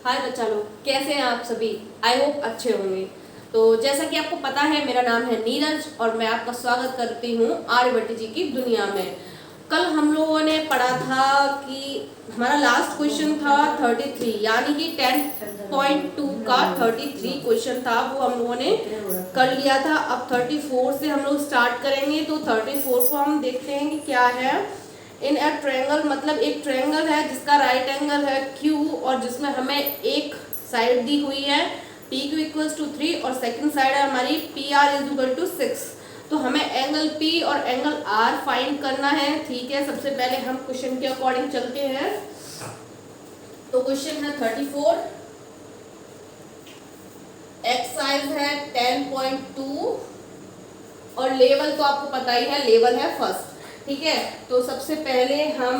हाय बच्चा लोग, कैसे हैं आप सभी। आई होप अच्छे होंगे। तो जैसा कि आपको पता है, मेरा नाम है नीरज और मैं आपका स्वागत करती हूँ आर्यभट्ट जी की दुनिया में। कल हम लोगों ने पढ़ा था कि हमारा लास्ट क्वेश्चन था 33, यानी कि 10.2 का 33 क्वेश्चन था, वो हम लोगों ने कर लिया था। अब 34 से हम लोग स्टार्ट करेंगे। तो 34 को हम देखते हैं कि क्या है। इन ए ट्रायंगल, मतलब एक ट्रायंगल है जिसका राइट एंगल है क्यू और जिसमें हमें एक साइड दी हुई है पी क्यू इक्वल्स टू 3 और सेकंड साइड है हमारी P R is equal to 6। तो हमें एंगल पी और एंगल आर फाइंड करना है। ठीक है, सबसे पहले हम क्वेश्चन के अकॉर्डिंग चलते हैं। तो क्वेश्चन है 34, एक्सरसाइज है 10.2 और लेवल तो आपको पता ही है, लेवल है फर्स्ट। ठीक है, तो सबसे पहले हम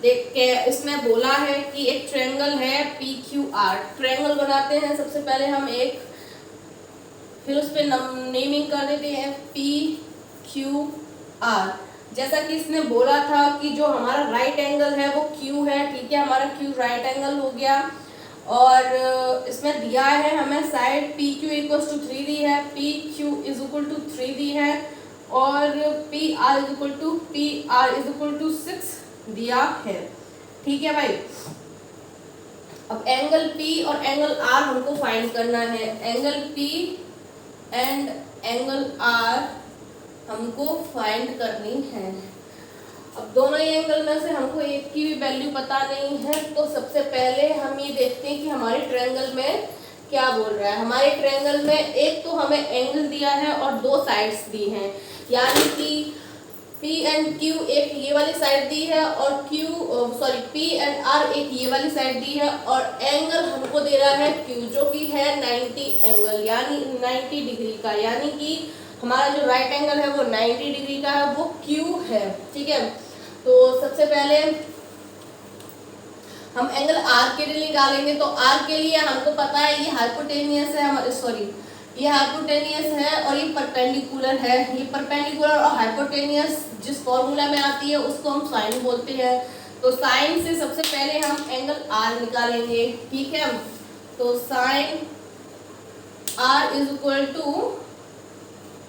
देख के, इसमें बोला है कि एक ट्रायंगल है पी क्यू आर। ट्रायंगल बनाते हैं सबसे पहले हम एक, फिर उस पर नेमिंग कर देते हैं पी क्यू आर। जैसा कि इसने बोला था कि जो हमारा राइट एंगल है वो क्यू है। ठीक है, हमारा क्यू राइट एंगल हो गया और इसमें दिया है हमें side P Q equal to 3 दी है, P Q is equal to 3 दी है और P R is equal to 6 दिया है। ठीक है भाई, अब एंगल P और एंगल R हमको फाइंड करना है। Angle P and angle R हमको फाइंड करनी है। अब दोनों ही एंगल में से हमको एक की भी वैल्यू पता नहीं है, तो सबसे पहले हम ये देखते हैं कि हमारे ट्रायंगल में क्या बोल रहा है। हमारे ट्रायंगल में एक तो हमें एंगल दिया है और दो साइड्स दी हैं, यानी कि P एंड Q एक ये वाली साइड दी है और P एंड R एक ये वाली साइड दी है और एंगल हमको दे रहा है Q जो कि है 90 एंगल, यानी 90 डिग्री का, यानी कि हमारा जो राइट एंगल है वो 90 डिग्री का है, वो Q है। ठीक है, तो सबसे पहले हम एंगल R के लिए निकालेंगे। तो R के लिए हमको पता है ये हाइपोटेनियस है, ये हाइपोटेनियस है और ये परपेंडिकुलर है। ये परपेंडिकुलर और हाइपोटेनियस जिस फॉर्मूला में आती है उसको हम साइन बोलते हैं। तो साइन से सबसे पहले हम एंगल R निकालेंगे। ठीक है, तो sine R is equal to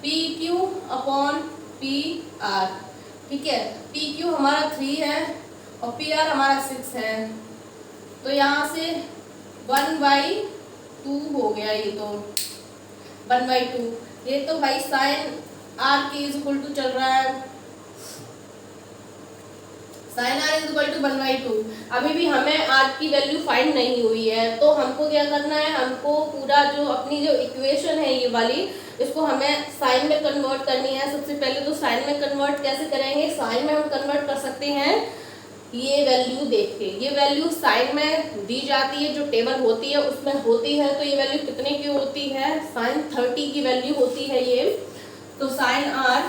P Q upon P R. ठीक है, पी क्यू हमारा 3 है और पी आर हमारा 6 है। तो यहाँ से 1/2 हो गया, ये तो 1/2। ये तो भाई साइन आर के इज इक्वल टू चल रहा है, sine R is equal to 1/2। अभी भी हमें आर की वैल्यू फाइंड नहीं हुई है, तो हमको क्या करना है, हमको पूरा जो अपनी जो इक्वेशन है ये वाली, इसको हमें साइन में कन्वर्ट करनी है। सबसे पहले तो साइन में कन्वर्ट कैसे करेंगे, साइन में हम कन्वर्ट कर सकते हैं ये वैल्यू देख के। ये वैल्यू साइन में दी जाती है, जो टेबल होती है उसमें होती है। तो ये वैल्यू कितने की होती है, साइन 30 की वैल्यू होती है ये। तो sine R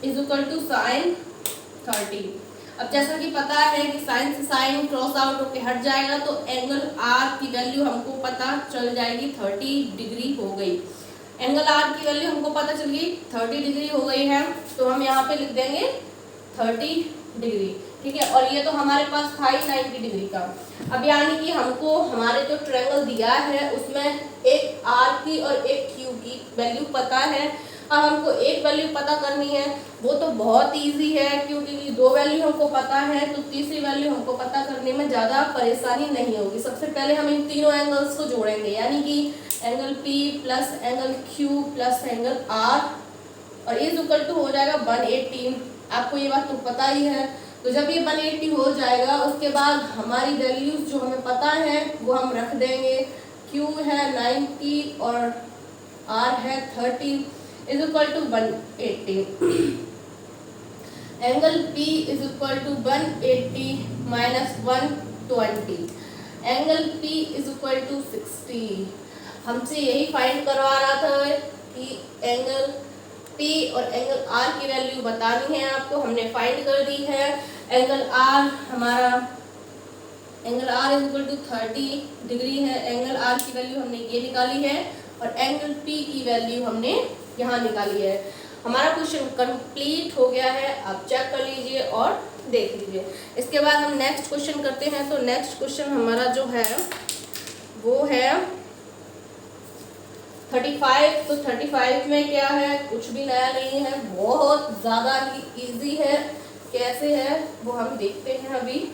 is equal to sine 30। अब जैसा कि पता है कि साइन से साइन क्रॉस आउट होके हट जाएगा, तो एंगल आर की वैल्यू हमको पता चल जाएगी 30 डिग्री हो गई। एंगल आर की वैल्यू हमको पता चल गई 30 डिग्री हो गई है, तो हम यहाँ पे लिख देंगे 30 डिग्री। ठीक है, और ये तो हमारे पास था ही 90 डिग्री का। अब यानी कि हमको हमारे जो ट्रायंगल दिया है उसमें एक R की और एक Q की वैल्यू पता है। अब हमको एक वैल्यू पता करनी है, वो तो बहुत इजी है क्योंकि दो वैल्यू हमको पता है, तो तीसरी वैल्यू हमको पता करने में ज़्यादा परेशानी नहीं होगी। सबसे पहले हम इन तीनों एंगल्स को जोड़ेंगे, यानी कि angle P plus angle Q plus angle R और इज इक्वल टू हो जाएगा 180। आपको ये बात तो पता ही है। तो जब ये 180 हो जाएगा, उसके बाद हमारी वैल्यूज जो हमें पता है वो हम रख देंगे। Q है 90 और R है 30 is equal to 180। Angle P is equal to 180 minus 120। Angle P is equal to 60। हमसे यही फाइंड करवा रहा था कि एंगल P और एंगल R की वैल्यू बतानी है आपको, हमने फाइंड कर दी है। एंगल R हमारा, angle R is equal to 30 degree है, एंगल R की वैल्यू हमने ये निकाली है और एंगल P की वैल्यू हमने यहाँ निकाली है। हमारा क्वेश्चन कंप्लीट हो गया है, आप चेक कर लीजिए और देख लीजिए। इसके बाद हम नेक्स्ट क्वेश्चन करते हैं। तो नेक्स्ट क्वेश्चन हमारा जो है वो है 35। तो 35 में क्या है, कुछ भी नया नहीं है, बहुत ज़्यादा ही इजी है। कैसे है वो हम देखते हैं अभी।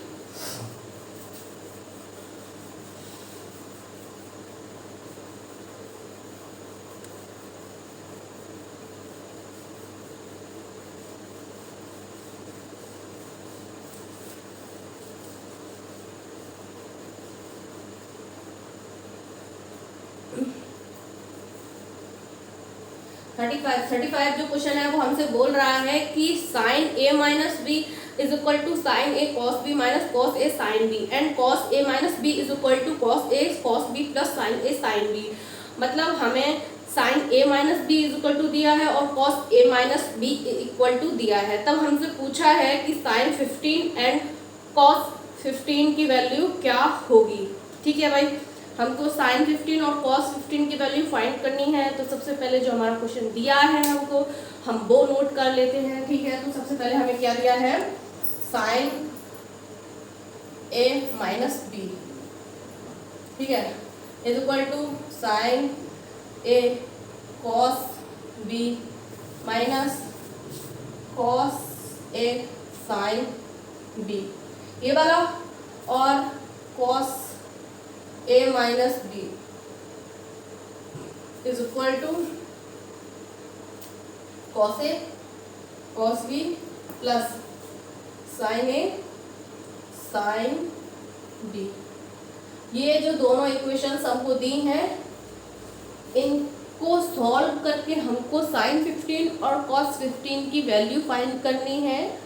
थर्टी फाइव जो क्वेश्चन है वो हमसे बोल रहा है कि sine A minus B is equal to sine A cos B minus cos A sine B and cos A minus B is equal to cos A cos B plus sine A sine B. मतलब हमें sine A minus B is equal to दिया है और cos A minus B equal to दिया है। तब हमसे पूछा है कि साइन 15 एंड कॉस 15 की वैल्यू क्या होगी। ठीक है भाई, हमको साइन 15 और कॉस 15 की वैल्यू फाइंड करनी है। तो सबसे पहले जो हमारा क्वेश्चन दिया है हमको, हम वो नोट कर लेते हैं। ठीक है, तो सबसे पहले हमें क्या दिया है, साइन ए माइनस बी, ठीक है, is equal to sine A cos B minus cos A sine B, ये वाला, और cos A minus B is equal to cos A cos B plus sine A sine B. ये जो दोनों equations हमको दी हैं, इनको सॉल्व करके हमको साइन 15 और कॉस 15 की वैल्यू फाइंड करनी है।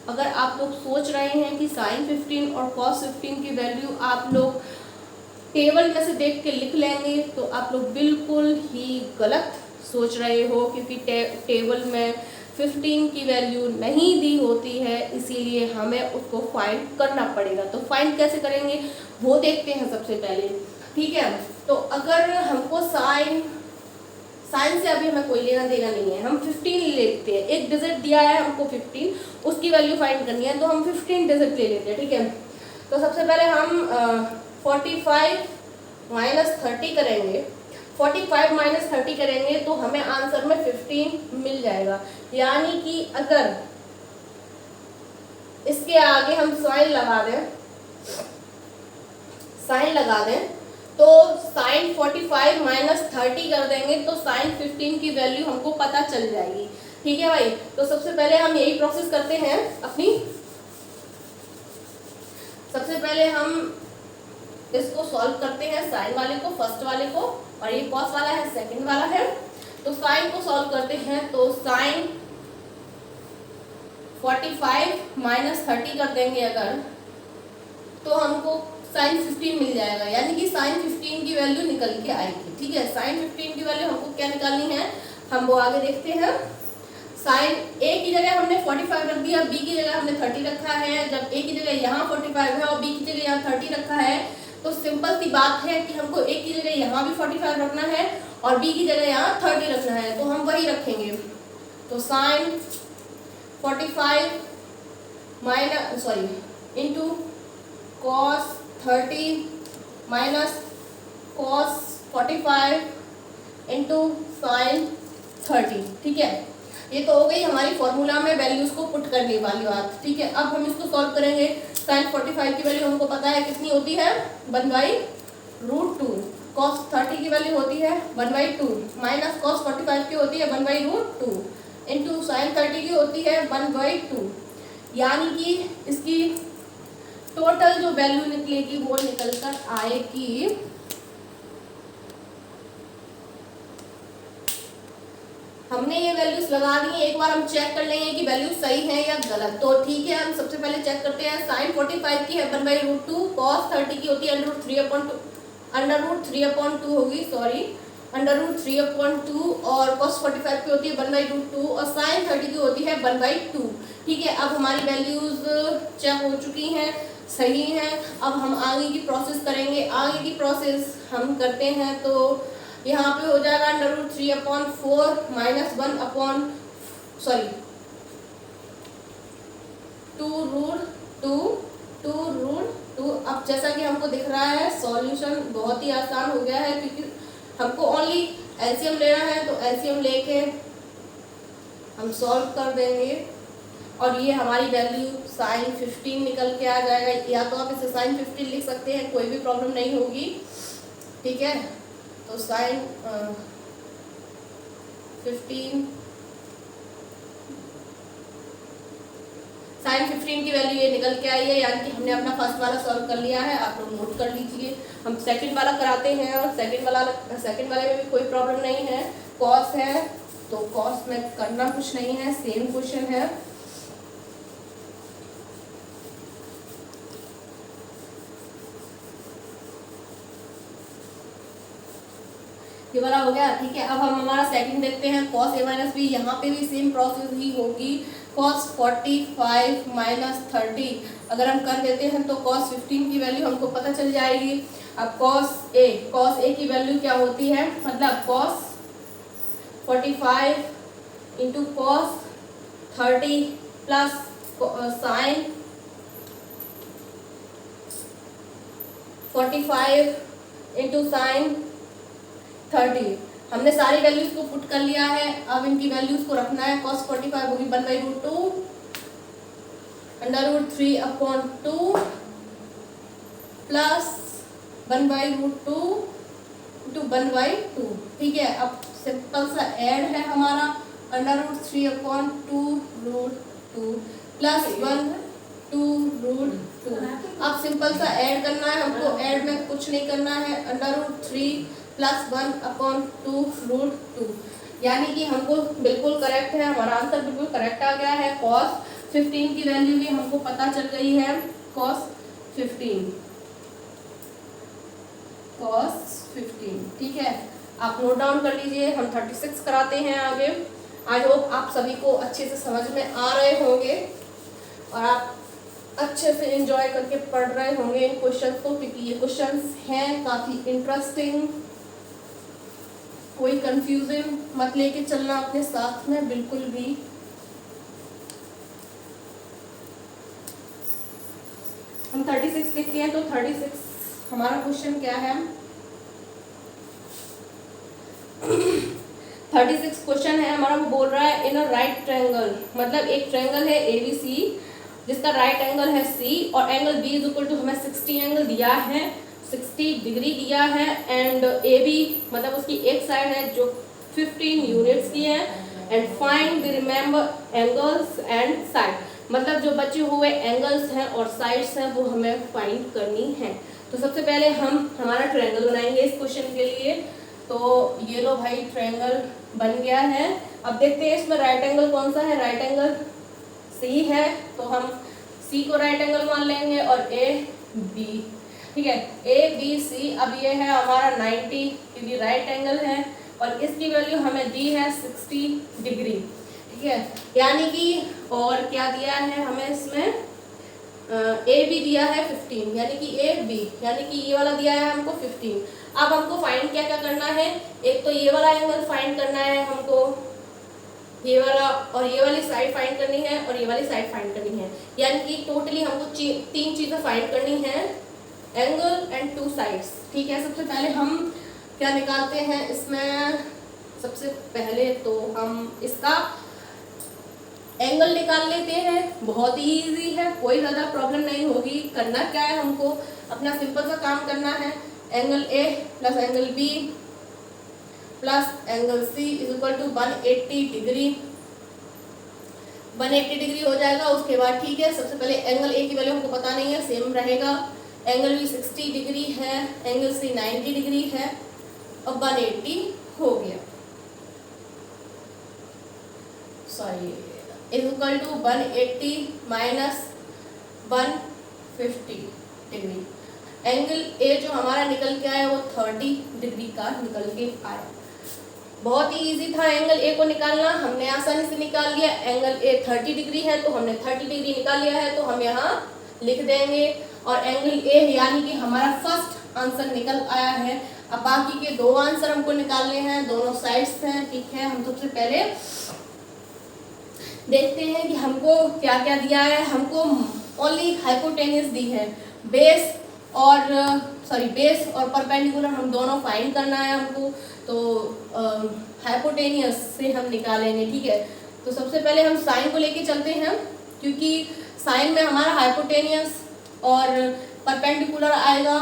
अगर आप लोग सोच रहे हैं कि साइन 15 और कॉस 15 की वैल्यू आप लोग टेबल में से देख के लिख लेंगे, तो आप लोग बिल्कुल ही गलत सोच रहे हो, क्योंकि टेबल में 15 की वैल्यू नहीं दी होती है, इसीलिए हमें उसको फाइंड करना पड़ेगा। तो फाइंड कैसे करेंगे वो देखते हैं सबसे पहले। ठीक है, तो अगर हमको साइन से अभी हमें कोई लेना देना नहीं है, हम 15 ले लेते हैं। एक डिजिट दिया है हमको 15, उसकी वैल्यू फाइंड करनी है, तो हम 15 डिजिट ले लेते हैं। ठीक है, तो सबसे पहले हम 45 माइनस 30 करेंगे। 45 माइनस 30 करेंगे तो हमें आंसर में 15 मिल जाएगा। यानी कि अगर इसके आगे हम साइन लगा दें तो साइन 45 माइनस 30 कर देंगे तो साइन 15 की वैल्यू हमको पता चल जाएगी। ठीक है भाई, तो सबसे पहले हम यही प्रोसेस करते हैं अपनी। सबसे पहले हम इसको सॉल्व करते हैं, साइन वाले को, फर्स्ट वाले को, और ये कॉस वाला है, सेकंड वाला है। तो साइन को सॉल्व करते हैं, तो साइन 45 माइनस 30 कर देंगे अगर, तो हमको साइन 15 मिल जाएगा। यानी कि साइन 15 की वैल्यू निकल के आएगी। ठीक है, साइन 15 की वैल्यू हमको क्या निकालनी है, हम वो आगे देखते हैं। साइन ए की जगह हमने 45 रख दिया, बी की जगह हमने 30 रखा है। जब ए की जगह यहाँ 45 है और बी की जगह यहाँ 30 रखा है, तो सिंपल सी बात है कि हमको ए की जगह यहाँ भी 45 रखना है और बी की जगह यहाँ 30 रखना है, तो हम वही रखेंगे। तो sine 45 into cos 30 minus cos 45 into sine 30। ठीक है, ये तो हो गई हमारी फॉर्मूला में वैल्यूज को पुट करने वाली बात। ठीक है, अब हम इसको सॉल्व करेंगे। साइन 45 की वैल्यू हमको पता है कितनी होती है, 1/√2। कॉस 30 की वैल्यू होती है 1/2 माइनस कॉस 45 की होती है 1/√2 इंटू साइन 30 की होती है 1/2। यानी कि इसकी टोटल जो वैल्यू निकलेगी वो निकल कर आएगी हमने ये वैल्यूज लगा दी है। एक बार हम चेक कर लेंगे कि वैल्यू सही है या गलत। तो ठीक है, हम सबसे पहले चेक करते हैं। साइन 45 की है 1/√2, कॉस 30 की होती है √3/2 होगी, सॉरी √3/2, और कॉस 45 की होती है 1/√2 और साइन 30 की होती है 1/2। ठीक है, अब हमारी वैल्यूज चेक हो चुकी हैं, सही है। अब हम आगे की प्रोसेस करेंगे। आगे की प्रोसेस हम करते हैं तो यहाँ पे हो जाएगा √3/4 माइनस 1 अपॉन 2√2। अब जैसा कि हमको दिख रहा है सॉल्यूशन बहुत ही आसान हो गया है, क्योंकि हमको ओनली एलसीएम लेना है, तो एलसीएम लेके हम सॉल्व कर देंगे और ये हमारी वैल्यू साइन 15 निकल के आ जाएगा। या तो आप इसे साइन 15 लिख सकते हैं, कोई भी प्रॉब्लम नहीं होगी, ठीक है। तो साइन 15 की वैल्यू ये निकल के आई है, यानी कि हमने अपना फर्स्ट वाला सॉल्व कर लिया है। आप लोग नोट कर लीजिए। हम सेकंड वाला कराते हैं, और सेकंड वाले में भी कोई प्रॉब्लम नहीं है। कॉस है तो कॉस में करना कुछ नहीं है, सेम क्वेश्चन है। ये वाला हो गया, ठीक है। अब हम हमारा सेकंड देखते हैं, cos a माइनस बी। यहाँ पे भी सेम प्रोसेस ही होगी। cos 45 माइनस 30 अगर हम कर देते हैं तो cos 15 की वैल्यू हमको पता चल जाएगी। अब cos a की वैल्यू क्या होती है, मतलब cos 45 into cos 30 plus sign 45 into sine 30। हमने सारी वैल्यूज को पुट कर लिया है। अब इनकी वैल्यूज को रखना है। cos 45 होगी 1/√2 √3/2 प्लस 1/√2 इंटू 1/2, ठीक है। अब सिंपल सा ऐड है हमारा √3/2√2 प्लस 1/2√2। अब सिंपल सा ऐड करना है हमको, ऐड में कुछ नहीं करना है। √3 प्लस 1/2√2, यानी कि हमको बिल्कुल करेक्ट है, हमारा आंसर बिल्कुल करेक्ट आ गया है। cos 15 की वैल्यू भी हमको पता चल गई है। cos 15, ठीक है। आप नोट डाउन कर लीजिए। हम 36 कराते हैं आगे। आई होप आप सभी को अच्छे से समझ में आ रहे होंगे और आप अच्छे से एंजॉय करके पढ़ रहे होंगे इन क्वेश्चन को, क्योंकि ये क्वेश्चन हैं काफ़ी इंटरेस्टिंग। कोई कंफ्यूजन मत लेके चलना अपने साथ में बिल्कुल भी। हम 36 लिखते हैं, तो 36 हमारा क्वेश्चन क्या है। 36 क्वेश्चन है हमारा, वो बोल रहा है इन अ राइट ट्रायंगल, मतलब एक ट्रायंगल है ABC जिसका राइट एंगल है C और angle B is equal to हमें 60 एंगल दिया है, 60 डिग्री दिया है। एंड AB मतलब उसकी एक साइड है जो 15 यूनिट्स की है। And find the remember angles and side, मतलब जो बचे हुए एंगल्स हैं और साइड्स हैं वो हमें फाइंड करनी है। तो सबसे पहले हम हमारा ट्रायंगल बनाएंगे इस क्वेश्चन के लिए। तो ये लो भाई, ट्रायंगल बन गया है। अब देखते हैं इसमें राइट एंगल कौन सा है। राइट एंगल C है, तो हम C को राइट एंगल मान लेंगे और AB, ठीक है। ABC, अब ये है हमारा 90 क्योंकि राइट एंगल है और इसकी वैल्यू हमें दी है 60 डिग्री, ठीक है। यानी कि और क्या दिया है हमें इसमें, AB दिया है 15, यानी कि AB यानी कि ये वाला दिया है हमको 15। अब हमको फाइंड क्या क्या करना है, एक तो ये वाला एंगल फाइंड करना है हमको, ये वाला और ये वाली साइड फाइंड करनी है और ये वाली साइड फाइंड करनी है। यानी कि टोटली हमको तीन चीज़ें फाइंड करनी है, एंगल एंड टू साइड्स, ठीक है। सबसे पहले हम क्या निकालते हैं इसमें, सबसे पहले तो हम इसका एंगल निकाल लेते हैं। बहुत ही इजी है, कोई ज़्यादा प्रॉब्लम नहीं होगी। करना क्या है, हमको अपना सिंपल सा काम करना है। Angle A plus angle B plus angle C is equal to 180 degree. 180 degree हो जाएगा। उसके बाद ठीक है, सबसे पहले एंगल A की वैल्यू हमको पता नहीं है, सेम रहेगा। एंगल B 60 डिग्री है, एंगल C 90 डिग्री है और 180 हो गया, sorry, is equal to 180 minus 150 degree. Angle A जो हमारा निकल के आया वो 30 डिग्री का निकल के आया। बहुत ही इजी था एंगल A को निकालना, हमने आसानी से निकाल लिया। एंगल A 30 डिग्री है तो हमने 30 डिग्री निकाल लिया है, तो हम यहाँ लिख देंगे। और एंगल A यानी कि हमारा फर्स्ट आंसर निकल आया है। अब बाकी के दो आंसर हमको निकालने हैं, दोनों साइड्स हैं, ठीक है। हम सबसे पहले देखते हैं कि हमको क्या क्या दिया है। हमको ओनली हाइपोटेनियस दी है, बेस और बेस और परपेंडिकुलर हम दोनों फाइंड करना है हमको। तो हाइपोटेनियस से हम निकालेंगे, ठीक है। तो सबसे पहले हम साइन को लेके चलते हैं, क्योंकि साइन में हमारा हाइपोटेनियस और परपेंडिकुलर आएगा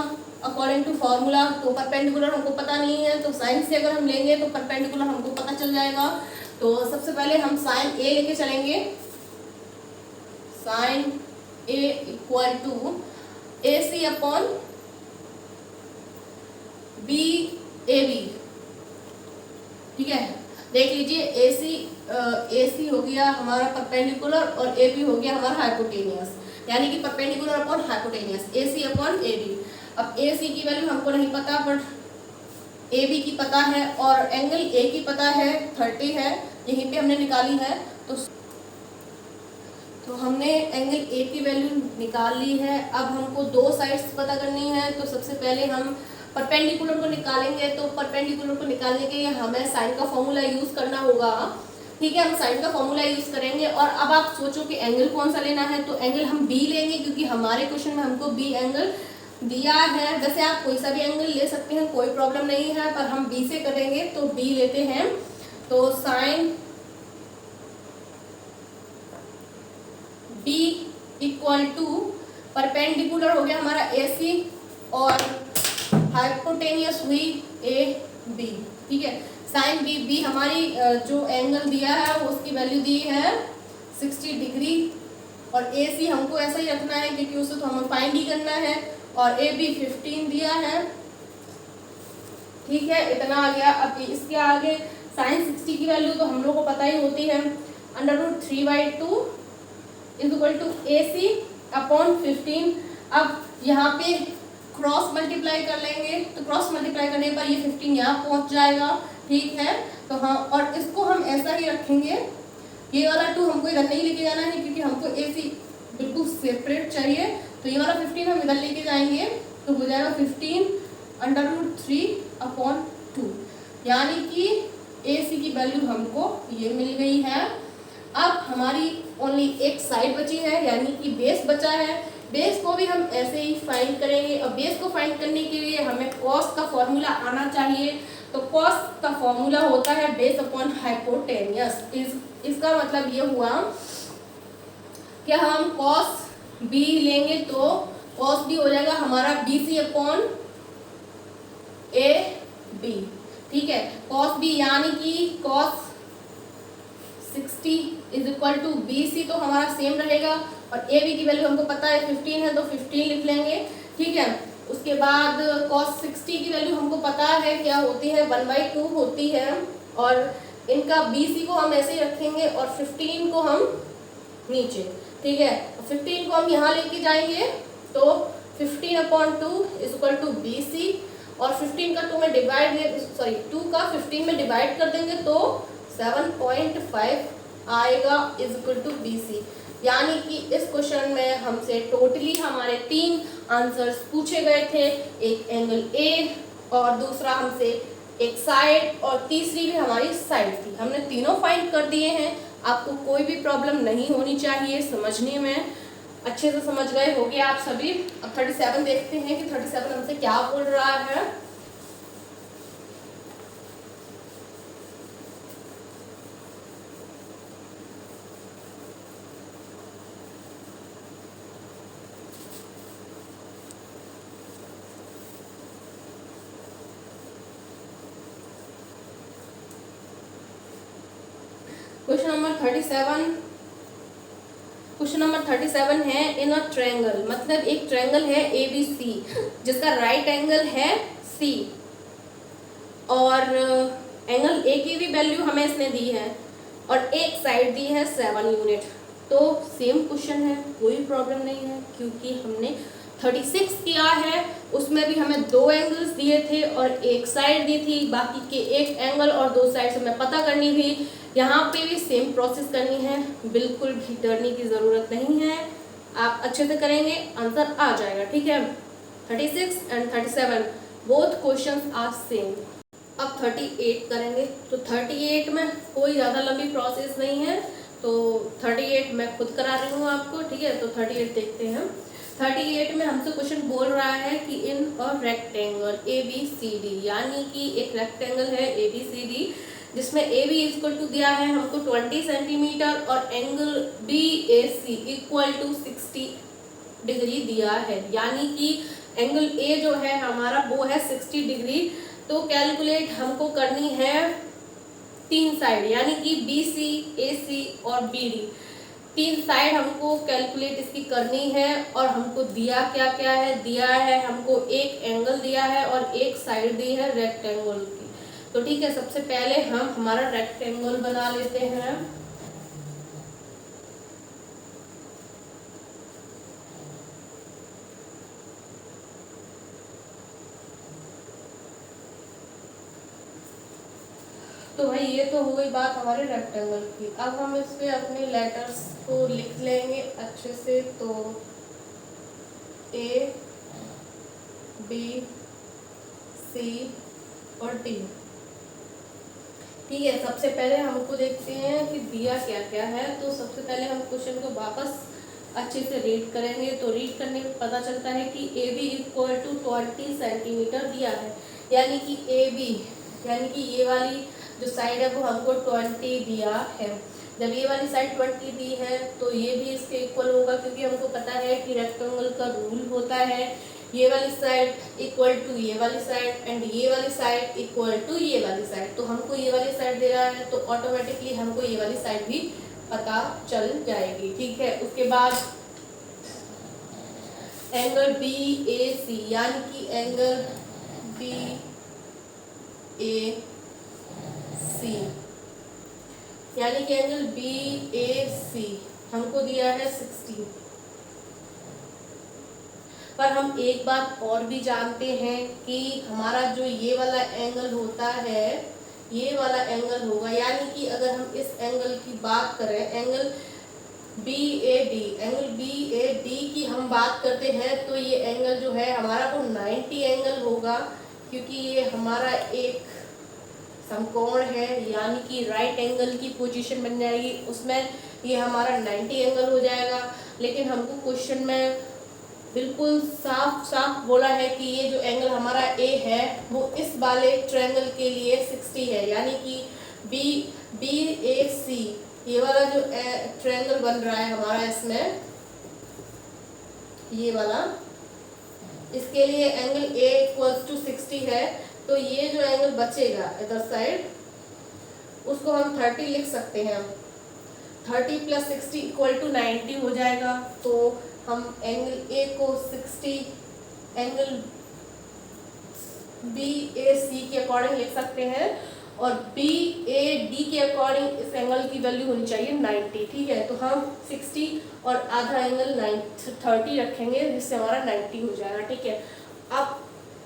अकॉर्डिंग टू फॉर्मूला। तो परपेंडिकुलर हमको पता नहीं है, तो साइन से अगर हम लेंगे तो परपेंडिकुलर हमको पता चल जाएगा। तो सबसे पहले हम साइन ए लेके चलेंगे। Sine A equal to A C upon B A B, ठीक है। देख लीजिए, ए सी हो गया हमारा परपेंडिकुलर और ए बी हो गया हमारा हाइपोटेनियस, यानी कि perpendicular upon hypotenuse, A C upon A B. अब ए सी की वैल्यू हमको नहीं पता, बट ए बी की पता है और एंगल ए की पता है 30 है, यहीं पे हमने निकाली है। तो हमने एंगल ए की वैल्यू निकाल ली है। अब हमको दो साइड्स पता करनी है। तो सबसे पहले हम परपेंडिकुलर को निकालेंगे। तो परपेंडिकुलर को निकालने के लिए हमें साइन का फॉर्मूला यूज करना होगा, ठीक है। हम साइन का फॉर्मूला यूज करेंगे। और अब आप सोचो कि एंगल कौन सा लेना है, तो एंगल हम बी लेंगे, क्योंकि हमारे क्वेश्चन में हमको बी एंगल दिया है। वैसे आप कोई सा भी एंगल ले सकते हैं, कोई प्रॉब्लम नहीं है, पर हम बी से करेंगे तो बी लेते हैं। तो sine B equal to perpendicular हो गया हमारा ए सी और हाइपोटेनियस हुई ए बी, ठीक है। साइन बी, बी हमारी जो एंगल दिया है उसकी वैल्यू दी है 60 डिग्री, और ए सी हमको ऐसा ही रखना है क्योंकि उसे तो हमें फाइंड ही करना है, और ए बी 15 दिया है, ठीक है। इतना आ गया। अब इसके आगे साइन 60 की वैल्यू तो हम लोग को पता ही होती है, √3/2 is equal to A C upon 15। अब यहाँ पे क्रॉस मल्टीप्लाई कर लेंगे, तो क्रॉस मल्टीप्लाई करने पर ये 15 यहाँ पहुँच जाएगा, ठीक है। तो हाँ, और इसको हम ऐसा ही रखेंगे, ये वाला 2 हमको इधर नहीं लेके जाना है, क्योंकि हमको ए सी बिल्कुल सेपरेट चाहिए। तो ये वाला 15 हम इधर लेके जाएंगे, तो हो जाएगा 15√3/2, यानी कि ए सी की वैल्यू हमको ये मिल गई है। अब हमारी ओनली एक साइड बची है, यानी कि बेस बचा है। बेस को भी हम ऐसे ही फाइंड करेंगे, और बेस को फाइंड करने के लिए हमें कॉस का फॉर्मूला आना चाहिए। तो कॉस का फॉर्मूला होता है बेस अपॉन हाइपोटेनियस। इसका मतलब ये हुआ कि हम कॉस बी लेंगे तो कॉस बी हो जाएगा हमारा B C upon A B, ठीक है। कॉस बी यानी कि cos 60 is equal to B C, तो हमारा सेम रहेगा, और ए बी की वैल्यू हमको पता है 15 है, तो 15 लिख लेंगे, ठीक है। उसके बाद cos 60 की वैल्यू हमको पता है क्या होती है, 1/2 होती है, और इनका बी सी को हम ऐसे ही रखेंगे और 15 को हम नीचे, ठीक है। 15 को हम यहाँ लेके जाएंगे, तो 15/2 is equal to B C, और 15 का 2 में डिवाइड 2 का 15 में डिवाइड कर देंगे तो 7.5 आएगा is equal to B C. यानी कि इस क्वेश्चन में हमसे टोटली हमारे 3 आंसर्स पूछे गए थे, एक एंगल ए, और दूसरा हमसे एक साइड, और तीसरी भी हमारी साइड थी। हमने तीनों फाइंड कर दिए हैं। आपको कोई भी प्रॉब्लम नहीं होनी चाहिए समझने में, अच्छे से समझ गए होंगे आप सभी। अब 37 देखते हैं कि 37 हमसे क्या बोल रहा है। क्वेश्चन नंबर 37 है, इन अ ट्रायंगल, मतलब एक ट्रायंगल है ABC जिसका राइट एंगल है C, और एंगल A की भी वैल्यू हमें इसने दी है, और एक साइड दी है 7 यूनिट। तो सेम क्वेश्चन है, कोई प्रॉब्लम नहीं है, क्योंकि हमने 36 किया है, उसमें भी हमें 2 एंगल्स दिए थे और एक साइड दी थी, बाकी के एक एंगल और 2 साइड हमें पता करनी थी। यहाँ पे भी सेम प्रोसेस करनी है, बिल्कुल भी डरने की ज़रूरत नहीं है। आप अच्छे से करेंगे आंसर आ जाएगा, ठीक है। 36 and 37 both questions are same. अब 38 करेंगे। तो 38 में कोई ज़्यादा लंबी प्रोसेस नहीं है, तो तो 38 मैं खुद करा रही हूँ आपको, ठीक है। तो 38 देखते हैं हम। 38 में हमसे क्वेश्चन बोल रहा है कि इन अ रेक्टेंगल ABCD, यानी कि एक रेक्टेंगल है ABCD जिसमें AB इक्वल टू दिया है हमको 20 सेंटीमीटर और angle BAC equal to 60 degree दिया है, यानी कि एंगल A जो है हमारा वो है 60 डिग्री। तो कैलकुलेट हमको करनी है 3 साइड, यानी कि BC, AC और BD, 3 साइड हमको कैलकुलेट इसकी करनी है। और हमको दिया क्या क्या है, दिया है हमको एक एंगल दिया है और एक साइड दी है रेक्टेंगल की। तो ठीक है, सबसे पहले हम हमारा रेक्टेंगल बना लेते हैं। तो भाई ये तो हो गई बात हमारे रेक्टेंगल की। अब हम इस पे अपने लेटर्स को लिख लेंगे अच्छे से। तो A, B, C और D, ठीक है। सबसे पहले हमको देखते हैं कि दिया क्या क्या है। तो सबसे पहले हम क्वेश्चन को वापस अच्छे से रीड करेंगे। तो रीड करने में पता चलता है कि AB इक्वल टू 20 सेंटीमीटर दिया है, यानी कि AB यानी कि ये वाली जो साइड है वो हमको 20 दिया है। जब ये वाली साइड 20 दी है तो ये भी इसके इक्वल होगा, क्योंकि हमको पता है कि रेक्टेंगल का रूल होता है ये वाली साइड इक्वल टू ये वाली साइड एंड ये वाली साइड इक्वल टू ये वाली साइड। तो हमको ये वाली साइड दे रहा है तो ऑटोमेटिकली हमको ये वाली साइड भी पता चल जाएगी, ठीक है। उसके बाद एंगल BAC, यानी कि एंगल BAC यानी कि एंगल BAC हमको दिया है 60। पर हम एक बात और भी जानते हैं कि हमारा जो ये वाला एंगल होता है ये वाला एंगल होगा, यानी कि अगर हम इस एंगल की बात करें, एंगल BAD की हम बात करते हैं, तो ये एंगल जो है हमारा वो 90 एंगल होगा, क्योंकि ये हमारा एक समकोण है, यानी कि राइट एंगल की पोजीशन बन जाएगी, उसमें ये हमारा 90 एंगल हो जाएगा। लेकिन हमको क्वेश्चन में बिल्कुल साफ साफ बोला है कि ये जो एंगल हमारा A है वो इस वाले ट्रायंगल के लिए 60 है, यानी कि BAC ये वाला जो ट्रायंगल बन रहा है हमारा इसमें ये वाला, इसके लिए एंगल A इक्वल्स टू 60 है। तो ये जो एंगल बचेगा इधर साइड उसको हम 30 लिख सकते हैं। 30 प्लस 60 इक्वल टू 90 हो जाएगा। तो हम एंगल A को 60 एंगल BAC के अकॉर्डिंग लिख सकते हैं और BAD के अकॉर्डिंग इस एंगल की वैल्यू होनी चाहिए 90, ठीक है। तो हम 60 और आधा एंगल 30 रखेंगे जिससे हमारा 90 हो जाएगा, ठीक है। अब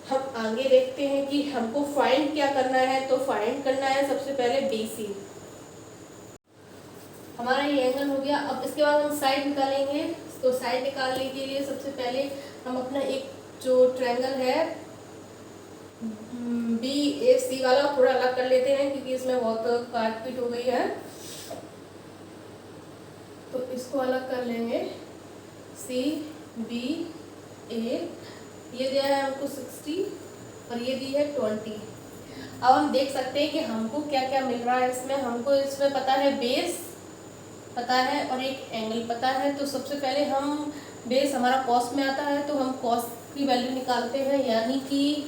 हम आगे देखते हैं कि हमको फाइंड क्या करना है। तो फाइंड करना है सबसे पहले BC, हमारा ये एंगल हो गया। अब इसके बाद हम साइड निकालेंगे। तो साइड निकालने के लिए सबसे पहले हम अपना एक जो ट्रायंगल है BAC वाला थोड़ा अलग कर लेते हैं, क्योंकि इसमें बहुत काटपीट हो गई है, तो इसको अलग कर लेंगे। CBA ये दिया है हमको 60 और ये दी है 20। अब हम देख सकते हैं कि हमको क्या क्या मिल रहा है इसमें। हमको इसमें पता है बेस पता है और एक एंगल पता है। तो सबसे पहले हम बेस हमारा कॉस में आता है, तो हम कॉस की वैल्यू निकालते हैं, यानी कि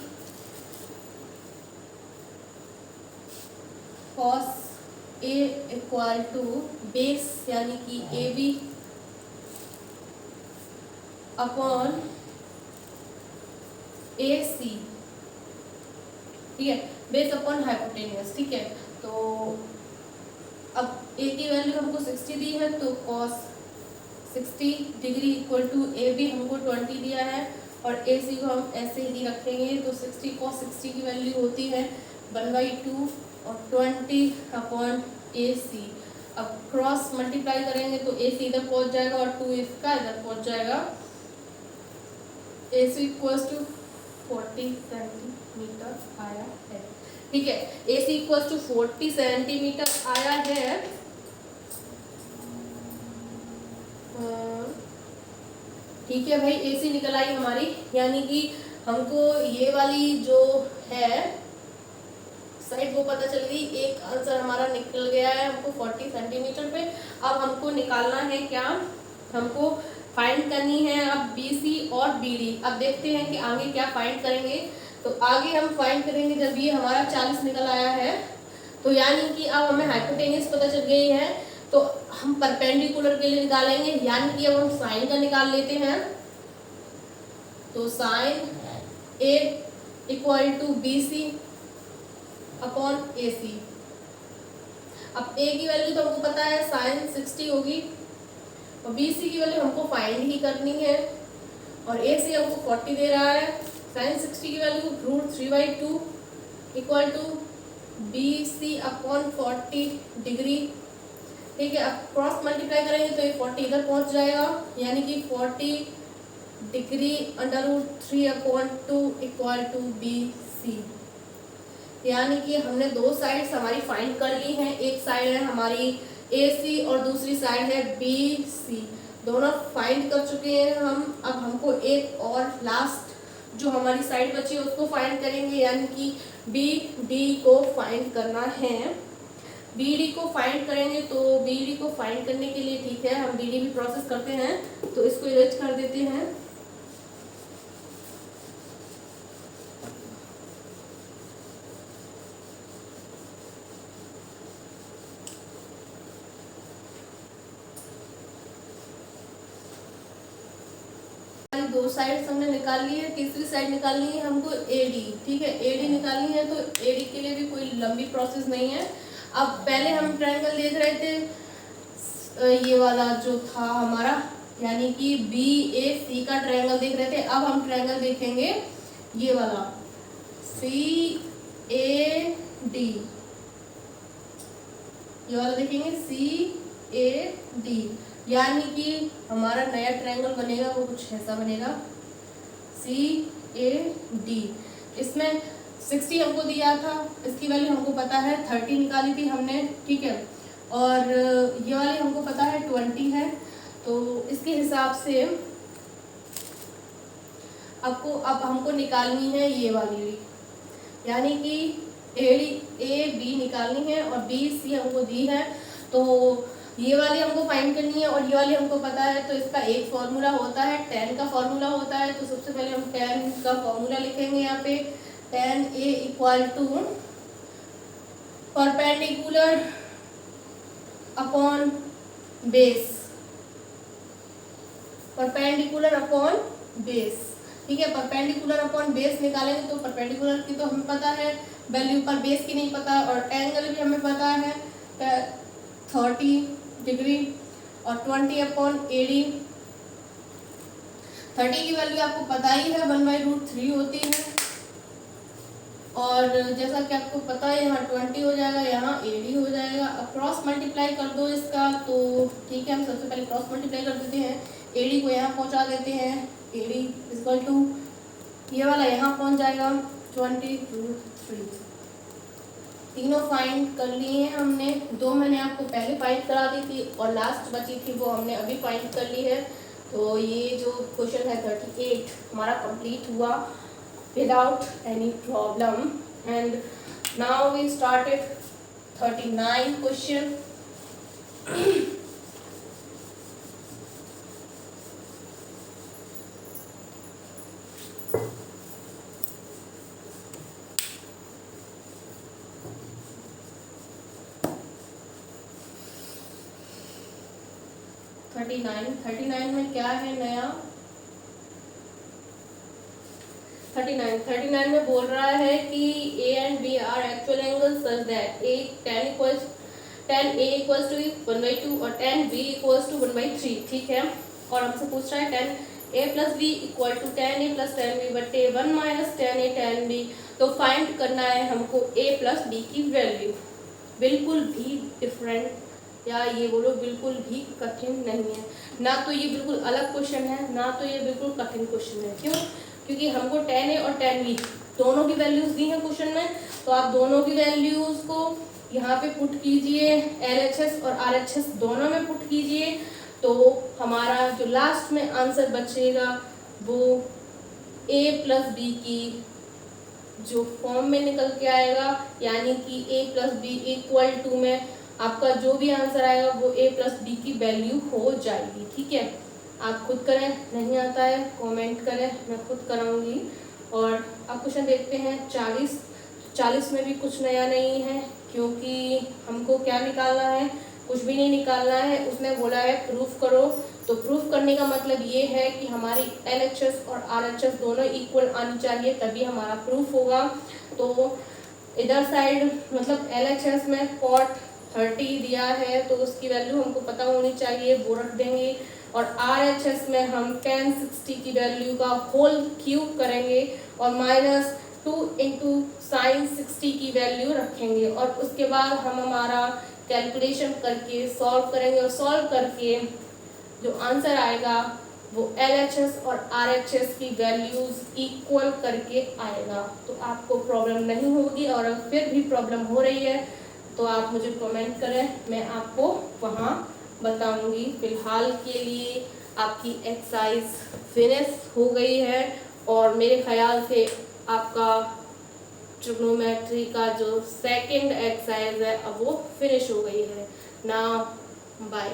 cos A equal to base यानी कि AB अपॉन AC, ठीक है, बेस अपॉन हाइपोटेन्यूस, ठीक है। तो अब A की वैल्यू हमको 60 दी है, तो cos 60 degree equal to AB हमको 20 दिया है और AC को हम ऐसे ही रखेंगे। तो 60 cos 60 की वैल्यू होती है 1/2 और 20 अपॉन AC। अब क्रॉस मल्टीप्लाई करेंगे तो AC इधर पहुंच जाएगा और 2 इसका इधर पहुंच जाएगा। AC इक्वल्स टू 40 सेंटीमीटर आया है, ठीक है। AC इक्वल्स टू 40 सेंटीमीटर आया है। ठीक है भाई, AC निकल आई हमारी, यानी कि हमको ये वाली जो है साइड वो पता चल गई। एक आंसर हमारा निकल गया है हमको 40 सेंटीमीटर पे। अब हमको निकालना है क्या, हमको फाइंड करनी है अब BC और BD। अब देखते हैं कि आगे क्या फाइंड करेंगे। तो आगे हम फाइंड करेंगे जब ये हमारा 40 निकल आया है, तो यानी कि अब हमें हाइपोटेन्यूज पता चल गई है, तो हम परपेंडिकुलर के लिए निकालेंगे, यानी कि अब हम साइन का निकाल लेते हैं। तो sine A equal to BC upon AC। अब A की वैल्यू तो हमको पता है साइन 60 होगी, और BC की वैल्यू हमको फाइंड ही करनी है, और AC हमको 40 दे रहा है। साइन 60 की value √3/2 equal to BC upon 40 degree. ठीक है, अब क्रॉस मल्टीप्लाई करेंगे तो ये 40 इधर पहुंच जाएगा, यानी कि 40 डिग्री √3/2 इक्वल टू BC। यानी कि हमने दो साइड्स हमारी फाइंड कर ली हैं, एक साइड है हमारी AC और दूसरी साइड है BC। दोनों फाइंड कर चुके हैं हम। अब हमको एक और लास्ट जो हमारी साइड बची है उसको फाइंड करेंगे, यानी कि BD को फाइंड करना है। BD को फाइंड करेंगे, तो BD को फाइंड करने के लिए ठीक है हम BD भी प्रोसेस करते हैं, तो इसको इरेज कर देते हैं। दो साइड हमने निकाल ली है, तीसरी साइड निकालनी है हमको AD। ठीक है, AD निकालनी है, तो AD के लिए भी कोई लंबी प्रोसेस नहीं है। अब पहले हम ट्रायंगल देख रहे थे, ये वाला जो था हमारा, यानी कि BAC का ट्रायंगल देख रहे थे। अब हम ट्रायंगल देखेंगे ये वाला CAD, ये वाला देखेंगे CAD, यानी कि हमारा नया ट्रायंगल बनेगा वो कुछ ऐसा बनेगा CAD। इसमें 60 हमको दिया था, इसकी वैल्यू हमको पता है 30 निकाली थी हमने। ठीक है, और ये वाली हमको पता है 20 है, तो इसके हिसाब से अब हमको निकालनी है ये वाली, यानी कि AB निकालनी है, और BC हमको दी है, तो ये वाली हमको फाइंड करनी है, और ये वाली हमको पता है। तो इसका एक फॉर्मूला होता है, tan का फॉर्मूला होता है। तो सबसे पहले हम tan का फॉर्मूला लिखेंगे यहाँ पे, tan A equal to perpendicular upon base, perpendicular upon base. ठीक है, परपेंडिकुलर अपॉन बेस निकालेंगे, तो परपेंडिकुलर की तो हमें पता है वैल्यू, पर बेस की नहीं पता, और एंगल भी हमें पता है 30 डिग्री, और 20 अपॉन AD। 30 की वैल्यू आपको पता ही है 1/√3 होती है, और जैसा कि आपको पता है यहाँ 20 हो जाएगा, यहाँ AD हो जाएगा। अब क्रॉस मल्टीप्लाई कर दो इसका, तो ठीक है हम सबसे पहले क्रॉस मल्टीप्लाई कर देते हैं। AD को यहाँ पहुँचा देते हैं, AD इक्वल टू ये वाला यहाँ पहुँच जाएगा 20√3। तीनों फाइंड कर लिए हैं हमने, दो मैंने आपको पहले फाइंड करा दी थी, और लास्ट बची थी वो हमने अभी फाइंड कर ली है। तो ये जो क्वेश्चन है 38 हमारा कंप्लीट हुआ without any problem. And now we started 39 question. 39 में क्या है नया, 39 में बोल रहा है कि A and B are actual angles such that tan A equals to 1/2 और tan B equals to 1/3। ठीक है, और हमसे पूछ रहा है tan A plus B equal to tan A plus tan B बटे 1 minus tan A tan B। तो फाइंड करना है हमको A plus B की वैल्यू। बिल्कुल भी डिफरेंट, या ये बोलो बिल्कुल भी कठिन नहीं है, ना तो ये बिल्कुल अलग क्वेश्चन है, ना तो ये बिल्कुल कठिन क्वेश्चन है। क्यों? क्योंकि हमको tan A और tan B दोनों की वैल्यूज दी हैं क्वेश्चन में, तो आप दोनों की वैल्यूज को यहाँ पे पुट कीजिए, LHS और RHS दोनों में पुट कीजिए, तो हमारा जो लास्ट में आंसर बचेगा वो a प्लस बी की जो फॉर्म में निकल के आएगा, यानी कि a plus B equal to में आपका जो भी आंसर आएगा वो a प्लस बी की वैल्यू हो जाएगी। ठीक है, आप खुद करें, नहीं आता है कमेंट करें, मैं खुद कराऊंगी। और अब क्वेश्चन देखते हैं 40 में भी कुछ नया नहीं है, क्योंकि हमको क्या निकालना है, कुछ भी नहीं निकालना है। उसने बोला है प्रूफ करो, तो प्रूफ करने का मतलब ये है कि हमारी LHS और RHS दोनों इक्वल आनी चाहिए, तभी हमारा प्रूफ होगा। तो इधर साइड मतलब LHS में cot 30 दिया है, तो उसकी वैल्यू हमको पता होनी चाहिए, वो रख देंगे। और RHS में हम tan 60 की वैल्यू का होल क्यूब करेंगे और -2 इंटू साइन 60 की वैल्यू रखेंगे, और उसके बाद हम हमारा कैलकुलेशन करके सॉल्व करेंगे, और सॉल्व करके जो आंसर आएगा वो LHS और RHS की वैल्यूज इक्वल करके आएगा। तो आपको प्रॉब्लम नहीं होगी, और अगर फिर भी प्रॉब्लम हो रही है तो आप मुझे कमेंट करें, मैं आपको वहाँ बताऊंगी। फिलहाल के लिए आपकी एक्सरसाइज फिनिश हो गई है, और मेरे ख्याल से आपका ट्रिग्नोमेट्री का जो सेकंड एक्सरसाइज है अब वो फिनिश हो गई है। Now bye.